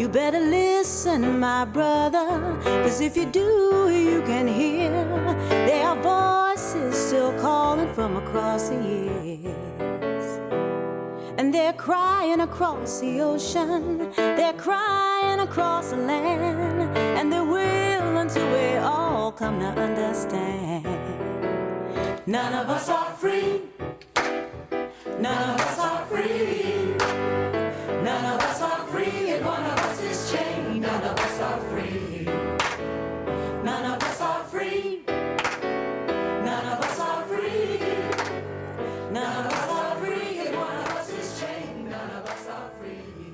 You better listen, my brother, 'cause if you do, you can hear there are voices still calling from across the years. And they're crying across the ocean, they're crying across the land, and they will until we all come to understand. None of us are free, none of us are free, none of us are free, and one of us is chained. None of us are free, none of us are free, none of us are free, none of us are free, and one of us is chained. None of us are free.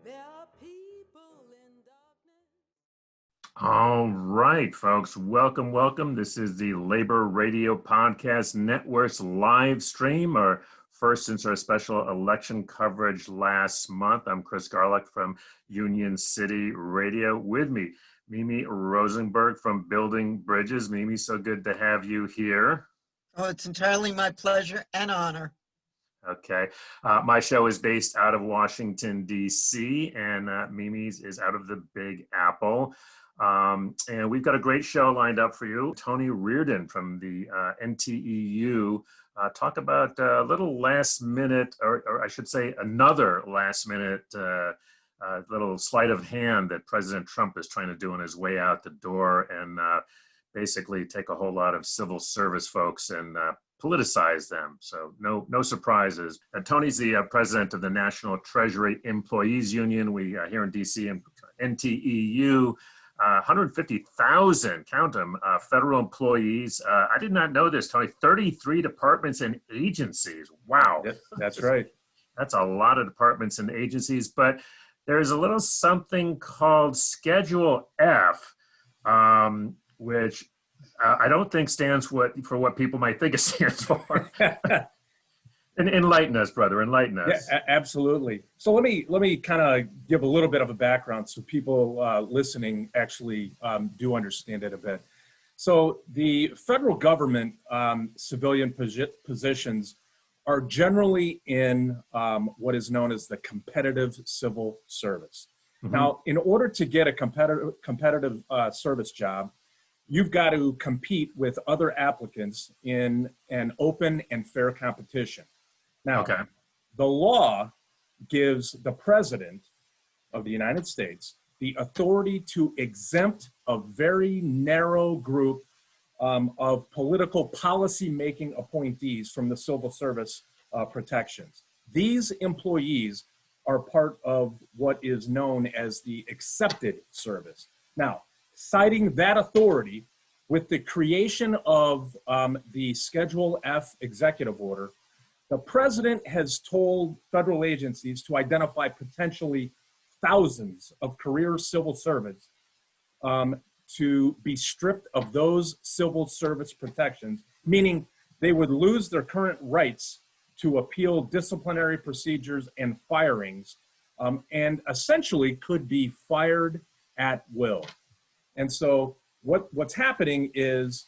There are people in darkness. All right, folks, welcome, welcome. This is the Labor Radio Podcast Network's live stream, our first since our special election coverage last month. I'm Chris Garlock from Union City Radio. With me, Mimi Rosenberg from Building Bridges. Mimi, so good to have you here. Oh, it's entirely my pleasure and honor. Okay. My show is based out of Washington, D.C., and Mimi's is out of the Big Apple. And we've got a great show lined up for you. Tony Reardon from the NTEU talk about a little last minute, or I should say another last minute little sleight of hand that President Trump is trying to do on his way out the door, and basically take a whole lot of civil service folks and politicize them. So no surprises. Tony's the president of the National Treasury Employees Union. We here in DC and NTEU. 150,000, count them, federal employees. I did not know this, Tony. 33 departments and agencies. Wow. Yep, that's right. That's a lot of departments and agencies, but there's a little something called Schedule F, which I don't think stands for what people might think it stands for. Enlighten us, brother. Enlighten us. Yeah, absolutely. So let me kind of give a little bit of a background so people listening actually do understand it a bit. So the federal government civilian positions are generally in what is known as the competitive civil service. Mm-hmm. Now, in order to get a competitive service job, you've got to compete with other applicants in an open and fair competition. Now, okay. The law gives the President of the United States the authority to exempt a very narrow group of political policy-making appointees from the civil service protections. These employees are part of what is known as the accepted service. Now, citing that authority with the creation of the Schedule F executive order, the President has told federal agencies to identify potentially thousands of career civil servants to be stripped of those civil service protections, meaning they would lose their current rights to appeal disciplinary procedures and firings, and essentially could be fired at will. And so what's happening is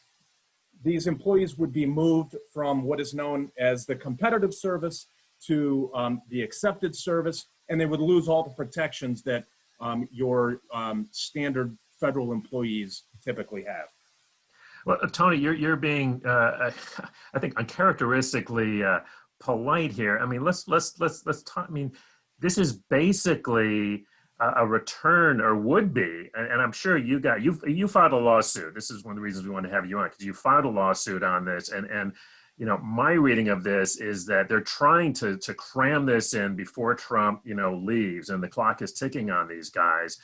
these employees would be moved from what is known as the competitive service to the accepted service, and they would lose all the protections that your standard federal employees typically have. Well, Tony, you're being, I think, uncharacteristically polite here. I mean, let's talk. I mean, this is basically a return, or would be, and I'm sure you filed a lawsuit. This is one of the reasons we want to have you on, because you filed a lawsuit on this, and you know, my reading of this is that they're trying to cram this in before Trump, you know, leaves, and the clock is ticking on these guys.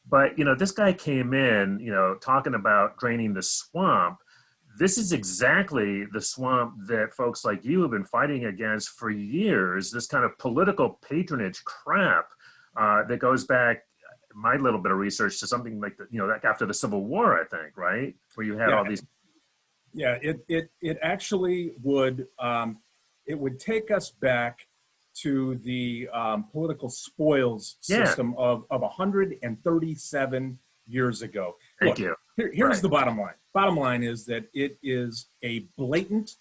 But you know, this guy came in, you know, talking about draining the swamp. This is exactly the swamp that folks like you have been fighting against for years. This kind of political patronage crap. That goes back, my little bit of research, to something like like after the Civil War, I think, right? Where you had all these. Yeah, it actually would, it would take us back to the political spoils system of 137 years ago. Thank you. Here's the bottom line. Bottom line is that it is a blatant,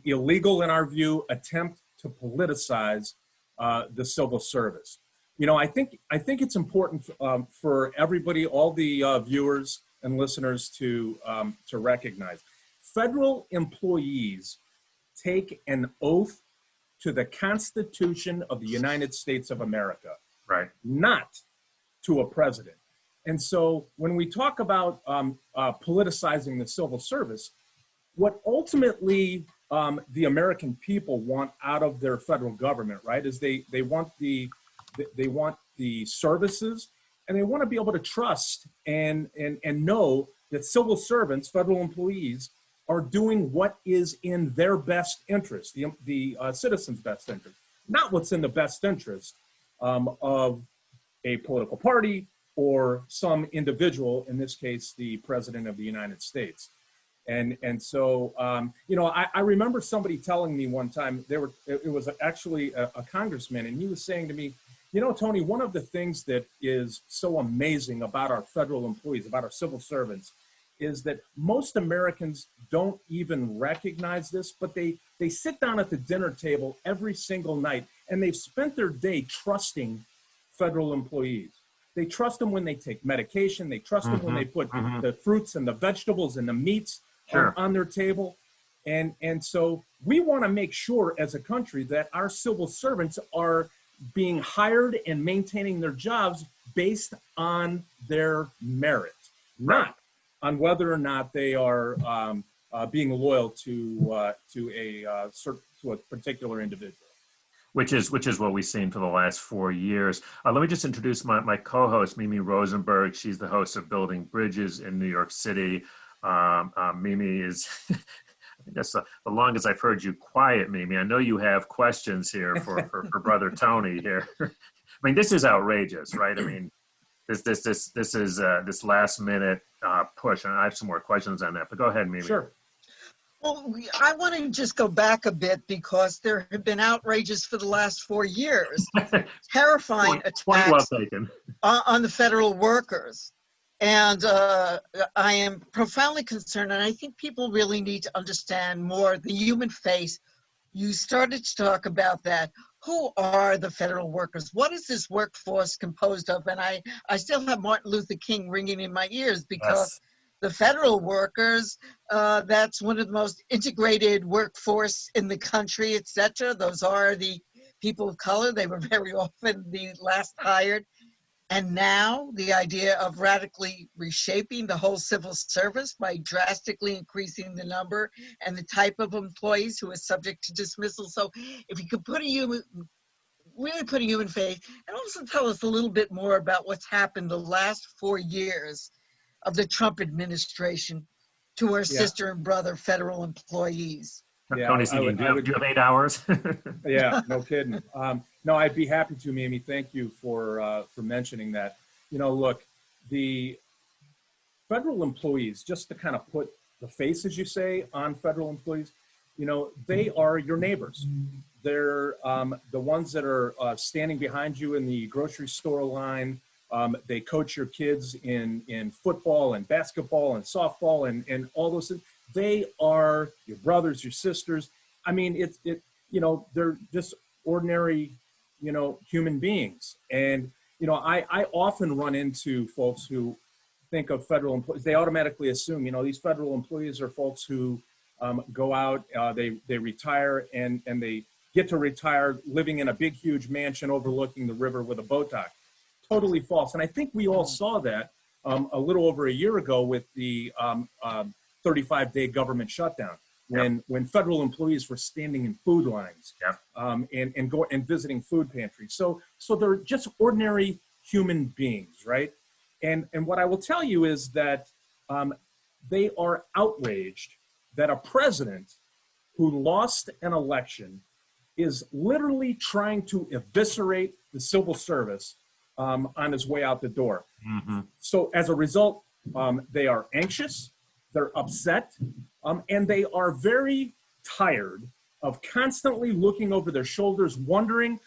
illegal, in our view, attempt to politicize the civil service. I think it's important for everybody, all the viewers and listeners, to recognize federal employees take an oath to the Constitution of the United States of America, Right. not to a president. And so when we talk about politicizing the civil service, what ultimately the American people want out of their federal government, right, is they want the services, and they want to be able to trust and know that civil servants, federal employees, are doing what is in their best interest, the citizens' best interest, not what's in the best interest of a political party or some individual, in this case, the President of the United States. And so, I remember somebody telling me one time, it was actually a congressman, and he was saying to me, Tony, one of the things that is so amazing about our federal employees, about our civil servants, is that most Americans don't even recognize this, but they sit down at the dinner table every single night, and they've spent their day trusting federal employees. They trust them when they take medication. They trust them when they put the fruits and the vegetables and the meats on their table. And so we want to make sure as a country that our civil servants are being hired and maintaining their jobs based on their merit, not on whether or not they are being loyal to a particular individual. Which is what we've seen for the last 4 years. Let me just introduce my co-host, Mimi Rosenberg. She's the host of Building Bridges in New York City. Mimi is, I think that's the longest I've heard you quiet, Mimi. I know you have questions here for Brother Tony here. I mean, this is outrageous, right? I mean, this is this last minute push, and I have some more questions on that. But go ahead, Mimi. Sure. Well, I want to just go back a bit, because there have been outrages for the last 4 years, terrifying attacks on the federal workers. And I am profoundly concerned, and I think people really need to understand more the human face. You started to talk about that. Who are the federal workers? What is this workforce composed of? And I still have Martin Luther King ringing in my ears, because the federal workers, that's one of the most integrated workforce in the country, et cetera. Those are the people of color. They were very often the last hired. And now the idea of radically reshaping the whole civil service by drastically increasing the number and the type of employees who are subject to dismissal. So if you could really put a human face, and also tell us a little bit more about what's happened the last 4 years of the Trump administration to our sister and brother federal employees. Yeah, Tony's thinking, do you have 8 hours? Yeah, no kidding. No, I'd be happy to, Mimi. Thank you for mentioning that. Look, the federal employees, just to kind of put the face, as you say, on federal employees, they are your neighbors. They're the ones that are standing behind you in the grocery store line. They coach your kids in football and basketball and softball and all those things. They are your brothers, your sisters. I mean, they're just ordinary, human beings. And, I often run into folks who think of federal employees. They automatically assume, these federal employees are folks who go out, they retire, and they get to retire living in a big, huge mansion overlooking the river with a boat dock. Totally false. And I think we all saw that a little over a year ago with the 35-day government shutdown, when federal employees were standing in food lines and visiting food pantries. So they're just ordinary human beings, right? And what I will tell you is that they are outraged that a president who lost an election is literally trying to eviscerate the civil service on his way out the door. Mm-hmm. So as a result, they are anxious, they're upset, and they are very tired of constantly looking over their shoulders, wondering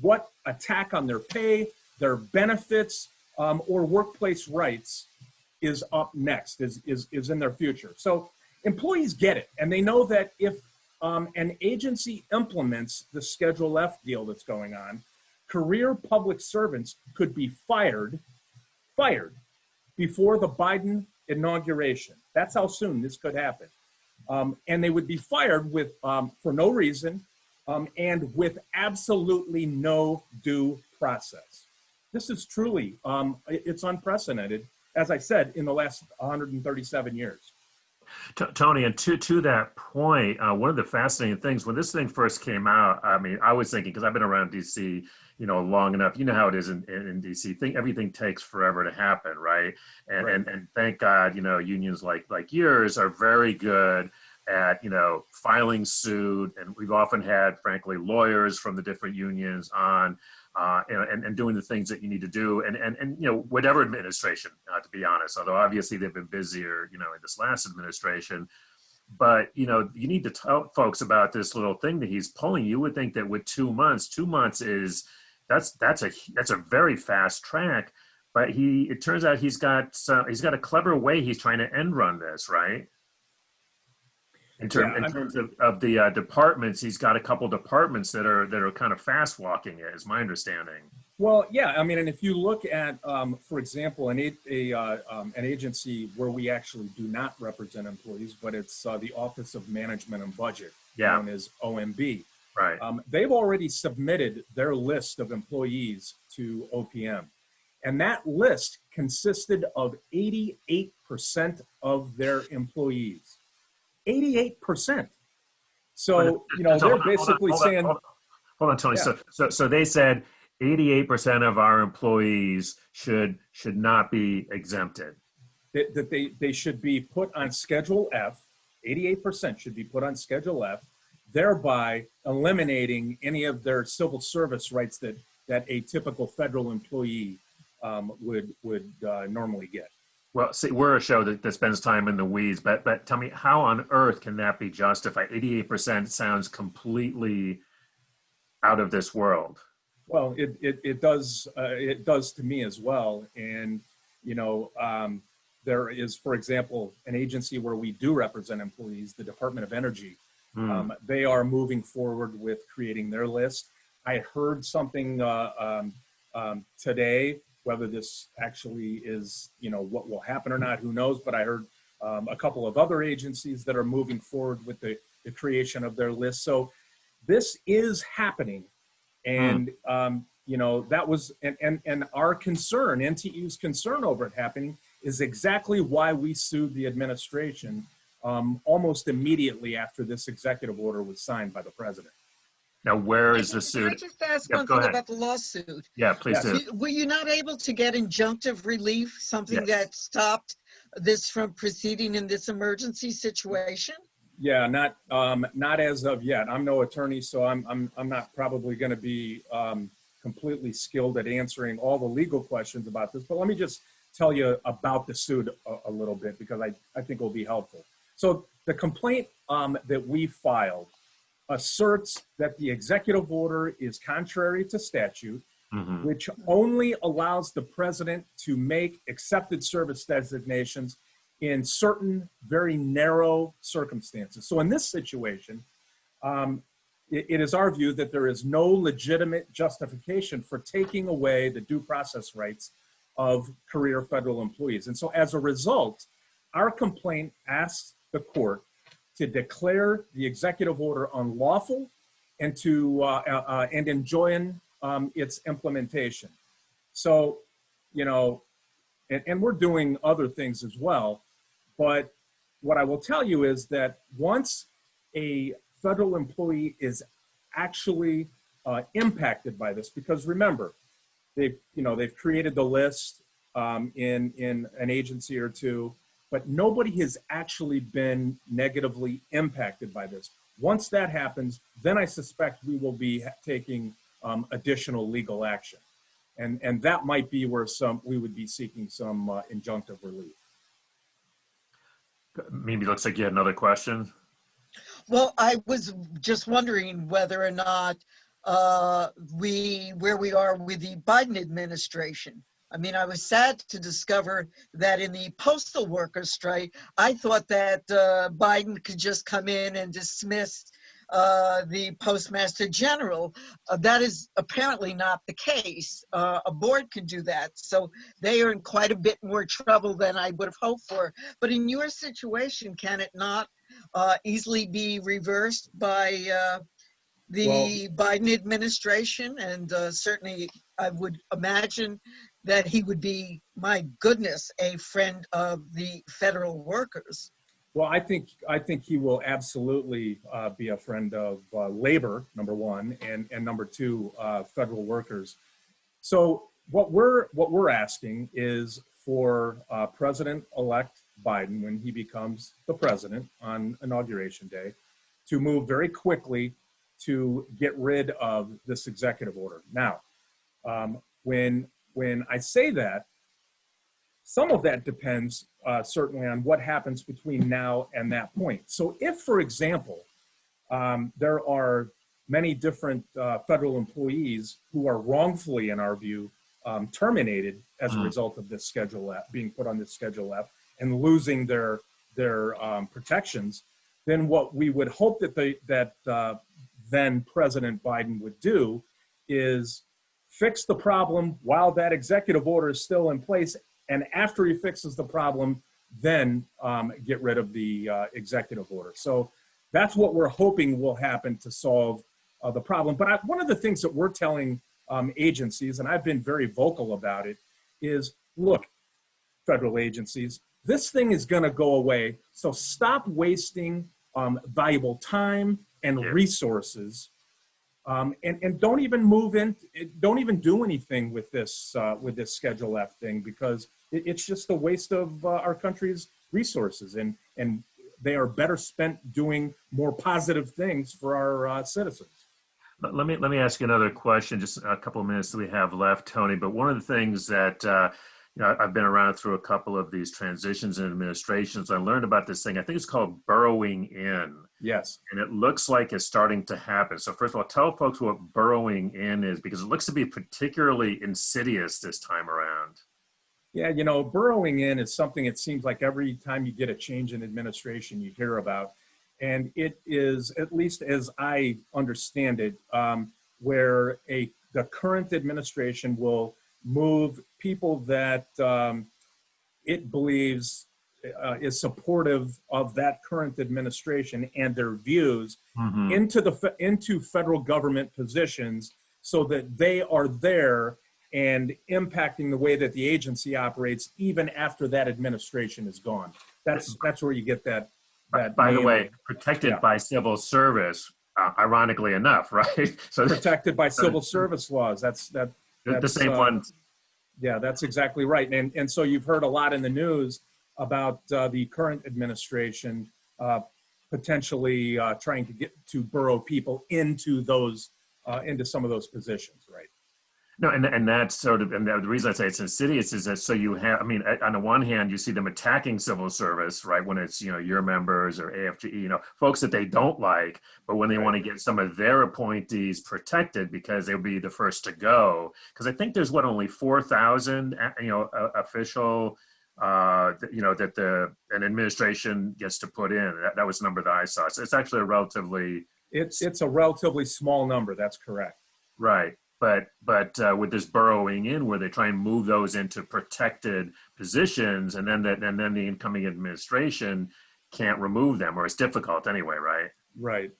what attack on their pay, their benefits, or workplace rights is up next, is in their future. So employees get it, and they know that if an agency implements the Schedule F deal that's going on, career public servants could be fired before the Biden inauguration. That's how soon this could happen. And they would be fired with for no reason and with absolutely no due process. This is truly, it's unprecedented, as I said, in the last 137 years. Tony, and to that point, one of the fascinating things, when this thing first came out, I mean, I was thinking, because I've been around DC, long enough, you know how it is in DC, everything takes forever to happen, right? And thank God, unions like yours are very good at, filing suit. And we've often had, frankly, lawyers from the different unions on, and doing the things that you need to do, and whatever administration, to be honest, although obviously they've been busier, in this last administration. But, you need to tell folks about this little thing that he's pulling. You would think that with 2 months is, that's a very fast track, but it turns out he's got a clever way he's trying to end run this, right? In terms of the departments, he's got a couple departments that are kind of fast walking it, is my understanding. Well, yeah, I mean, and if you look at, for example, an agency where we actually do not represent employees, but it's the Office of Management and Budget, known as OMB. Right. They've already submitted their list of employees to OPM, and that list consisted of 88% of their employees. 88%. So, they're basically saying... Hold on, Tony. Yeah. So they said 88% of our employees should not be exempted. That they should be put on Schedule F. 88% should be put on Schedule F, thereby eliminating any of their civil service rights that a typical federal employee would normally get. Well, see, we're a show that spends time in the weeds, but tell me, how on earth can that be justified? 88% sounds completely out of this world. Well, it does to me as well. And, there is, for example, an agency where we do represent employees, the Department of Energy. They are moving forward with creating their list. I heard something today. Whether this actually is, what will happen or not, who knows? But I heard a couple of other agencies that are moving forward with the creation of their list. So this is happening. And, that was, and our concern, NTEU's concern over it happening is exactly why we sued the administration almost immediately after this executive order was signed by the president. Now, where is the suit? Can I just ask one thing about the lawsuit? Yeah, please do. Were you not able to get injunctive relief, something that stopped this from proceeding in this emergency situation? Yeah, not as of yet. I'm no attorney, so I'm not probably going to be completely skilled at answering all the legal questions about this. But let me just tell you about the suit a little bit, because I think it will be helpful. So the complaint that we filed asserts that the executive order is contrary to statute, which only allows the president to make accepted service designations in certain very narrow circumstances. So in this situation, it is our view that there is no legitimate justification for taking away the due process rights of career federal employees. And so as a result, our complaint asks the court to declare the executive order unlawful and to and enjoin its implementation. So, and we're doing other things as well. But what I will tell you is that once a federal employee is actually impacted by this, because remember, they've created the list in an agency or two, but nobody has actually been negatively impacted by this. Once that happens, then I suspect we will be taking additional legal action. And that might be where we would be seeking some injunctive relief. Maybe it looks like you had another question. Well, I was just wondering whether or not where we are with the Biden administration. I mean, I was sad to discover that in the postal workers strike, I thought that Biden could just come in and dismiss the Postmaster General. That is apparently not the case. A board can do that. So they are in quite a bit more trouble than I would have hoped for. But in your situation, can it not easily be reversed by the Biden administration? And certainly I would imagine that he would be, my goodness, a friend of the federal workers. Well, I think he will absolutely be a friend of labor, number one, and number two, federal workers. So what we're asking is for President-elect Biden, when he becomes the president on Inauguration Day, to move very quickly to get rid of this executive order. Now, when I say that, some of that depends certainly on what happens between now and that point. So if, for example, there are many different federal employees who are wrongfully, in our view, terminated as a result of this Schedule F, being put on this Schedule F and losing their protections, then what we would hope that then President Biden would do is fix the problem while that executive order is still in place. And after he fixes the problem, then get rid of the executive order. So that's what we're hoping will happen to solve the problem. But one of the things that we're telling agencies, and I've been very vocal about it, is look, federal agencies, this thing is going to go away. So stop wasting valuable time and resources. And don't even don't even do anything with this Schedule F thing, because it's just a waste of our country's resources, and they are better spent doing more positive things for our citizens. Let me ask you another question, just a couple of minutes that we have left, Tony. But one of the things that I've been around through a couple of these transitions in administrations. I learned about this thing. I think it's called burrowing in. Yes. And it looks like it's starting to happen. So first of all, tell folks what burrowing in is, because it looks to be particularly insidious this time around. Yeah, burrowing in is something it seems like every time you get a change in administration, you hear about. And it is, at least as I understand it, where the current administration will move people that it believes is supportive of that current administration and their views into federal government positions, so that they are there and impacting the way that the agency operates even after that administration is gone. That's where you get that. By the way, protected by civil service, ironically enough, right? So protected by civil service laws. That's the same one. Yeah, that's exactly right. And so you've heard a lot in the news about the current administration potentially trying to get to burrow people into some of those positions, right? No, and that's sort of, and the reason I say it's insidious is that, so you have, I mean, on the one hand, you see them attacking civil service, right? When it's, your members or AFGE, folks that they don't like, but when they want to get some of their appointees protected because they'll be the first to go. Because I think there's only 4,000, official, that an administration gets to put in. That was the number that I saw. So it's actually a relatively. It's a relatively small number. That's correct. Right. But with this burrowing in, where they try and move those into protected positions, and then the incoming administration can't remove them, or it's difficult anyway, right?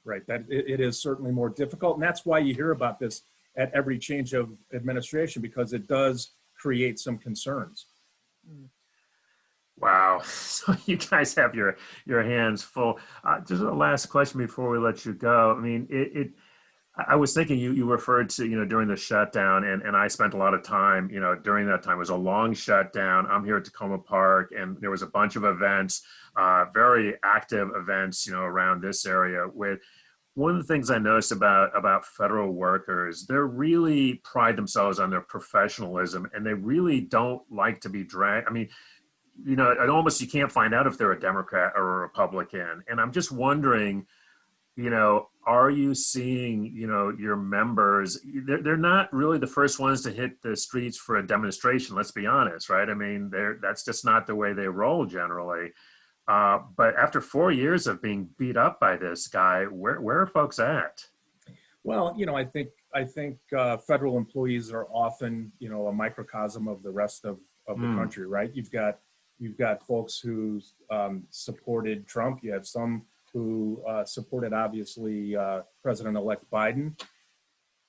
Right. That it is certainly more difficult, and that's why you hear about this at every change of administration, because it does create some concerns. Wow. So you guys have your hands full. Just a last question before we let you go. I mean, I was thinking you referred to, during the shutdown, and I spent a lot of time, during that time. It was a long shutdown. I'm here at Tacoma Park, and there was a bunch of events, very active events, around this area. With one of the things I noticed about federal workers, they really pride themselves on their professionalism, and they really don't like to be dragged. I mean, you can't find out if they're a Democrat or a Republican. And I'm just wondering, are you seeing, your members, they're not really the first ones to hit the streets for a demonstration, let's be honest, right? I mean, that's just not the way they roll generally. But after 4 years of being beat up by this guy, where are folks at? Well, I think federal employees are often, a microcosm of the rest of the country, right? You've got folks who supported Trump. You have some who supported, obviously, President-elect Biden.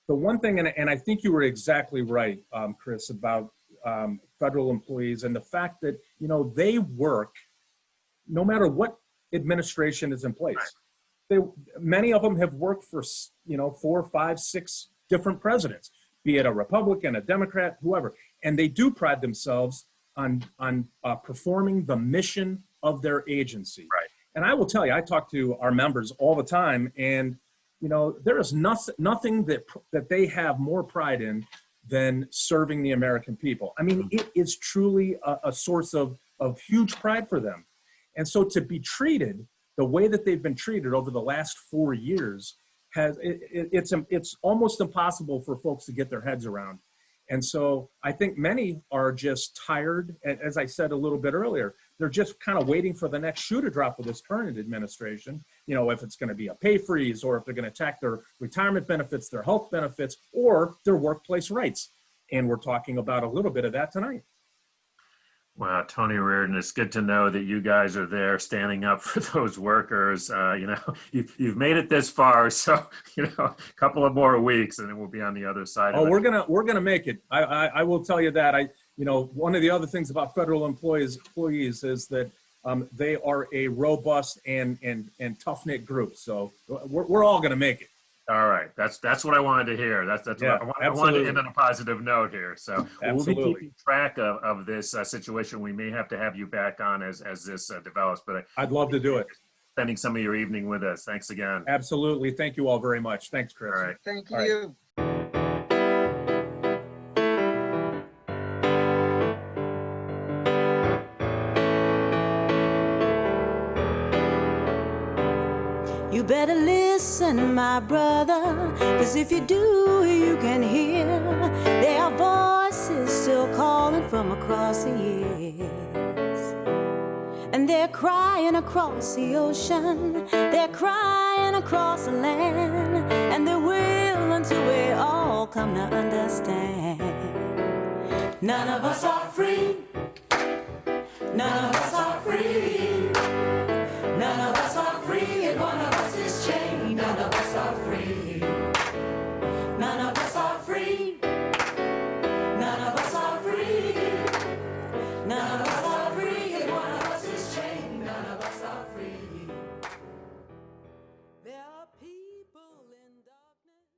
The one thing, and I think you were exactly right, Chris, about federal employees and the fact that, they work no matter what administration is in place. Many of them have worked for, 4, 5, 6 different presidents, be it a Republican, a Democrat, whoever. And they do pride themselves on performing the mission of their agency. Right. And I will tell you, I talk to our members all the time, and there is nothing that they have more pride in than serving the American people. I mean, it is truly a source of huge pride for them. And so to be treated the way that they've been treated over the last 4 years it's almost impossible for folks to get their heads around. And so I think many are just tired. As I said a little bit earlier, they're just kind of waiting for the next shoe to drop with this current administration. If it's going to be a pay freeze, or if they're going to attack their retirement benefits, their health benefits, or their workplace rights. And we're talking about a little bit of that tonight. Wow, Tony Reardon, it's good to know that you guys are there standing up for those workers. You've made it this far, so a couple of more weeks and it will be on the other side. Oh, we're gonna make it. I will tell you that. One of the other things about federal employees is that they are a robust and tough knit group. So we're all gonna make it. All right, that's what I wanted to hear. That's yeah, what I wanted to end on a positive note here. So we'll be keeping track of this situation. We may have to have you back on as this develops. But I'd love to do it. Spending some of your evening with us. Thanks again. Absolutely. Thank you all very much. Thanks, Chris. All right. Thank you. Right. You better listen, my brother, 'cause if you do, you can hear there are voices still calling from across the years. And they're crying across the ocean, they're crying across the land, and they will until we all come to understand. None of us are free, none of us